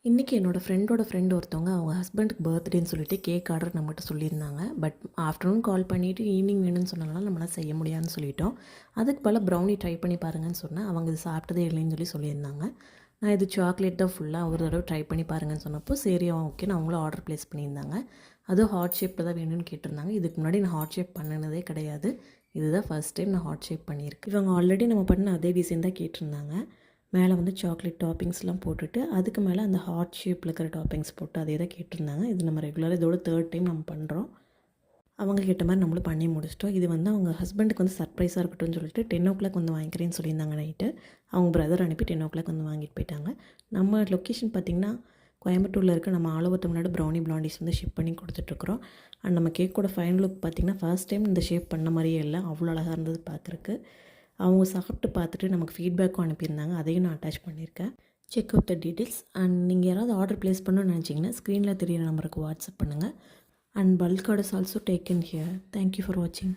இன்றைக்கி என்னோடய ஃப்ரெண்ட் ஒருத்தவங்க அவங்க ஹஸ்பண்டுக்கு பர்த்டேன்னு சொல்லிட்டு கேக் ஆர்டர் நம்மகிட்ட சொல்லியிருந்தாங்க. பட் ஆஃப்டர்நூன் கால் பண்ணிவிட்டு ஈவினிங் வேணும்னு சொன்னனால நம்மளால் செய்ய முடியாதுன்னு சொல்லிட்டோம். அதுக்கு பல ப்ரௌனி ட்ரை பண்ணி பாருங்கன்னு சொன்னேன். அவங்க இது சாப்பிட்டதே இல்லைன்னு சொல்லியிருந்தாங்க. நான் இது சாக்லேட் தான் ஃபுல்லாக ஒரு தடவை ட்ரை பண்ணி பாருங்கன்னு சொன்னப்போ சரி ஓகே நான் அவங்களும் ஆர்டர் ப்ளேஸ் பண்ணியிருந்தாங்க. அதுவும் ஹார்ட் ஷேப்பில் தான் வேணும்னு கேட்டிருந்தாங்க. இதுக்கு முன்னாடி நான் ஹார்ட் ஷேப் பண்ணினதே கிடையாது. இதுதான் ஃபஸ்ட் டைம் நான் ஹார்ட் ஷேப் பண்ணியிருக்கேன். இவங்க ஆல்ரெடி நம்ம பண்ண அதே டிசைன் தான் கேட்டிருந்தாங்க. மேலே வந்து சாக்லேட் டாப்பிங்ஸ்லாம் போட்டுட்டு அதுக்கு மேலே அந்த ஹார்ட் ஷேப்பில் இருக்கிற டாப்பிங்ஸ் போட்டு அதே தான் கேட்டிருந்தாங்க. இது நம்ம ரெகுலராக இதோட 3rd டைம் நம்ம பண்ணுறோம். அவங்க கேட்ட மாதிரி நம்மளும் பண்ணி முடிச்சிட்டோம். இது வந்து அவங்க ஹஸ்பண்டுக்கு வந்து சர்ப்ரைஸாக இருக்கட்டும்னு சொல்லிட்டு 10 o'clock வந்து வாங்கிக்கிறேன்னு சொல்லியிருந்தாங்க நைட்டு. அவங்க பிரதர் அனுப்பி 10 o'clock வந்து வாங்கிட்டு போயிட்டாங்க. நம்ம லொக்கேஷன் பார்த்திங்கன்னா கோயம்புத்தூரில் இருக்க நம்ம ஆல் ஓவர் தமிழ்நாடு ப்ரௌனி பிளாண்டிஸ் வந்து ஷிப் பண்ணி கொடுத்துட்ருக்குறோம். அண்ட் நம்ம கேக்கோட ஃபைனல் லுக் பார்த்திங்கன்னா ஃபர்ஸ்ட் டைம் இந்த ஷேப் பண்ண மாதிரியே இல்லை, அவ்வளோ அழகாக இருந்தது பார்க்குறக்கு. அவங்க சாப்பிட்டு பார்த்துட்டு நமக்கு ஃபீட்பேக்கும் அனுப்பியிருந்தாங்க. அதையும் நான் அட்டாச் பண்ணியிருக்கேன். Check out the details. And நீங்கள் யாராவது ஆர்டர் ப்ளேஸ் பண்ணணும்னு நினச்சிங்கன்னா ஸ்க்ரீனில் தெரியிற நம்பருக்கு வாட்ஸ்அப் பண்ணுங்கள். And bulk orders also taken here. Thank you for வாட்சிங்.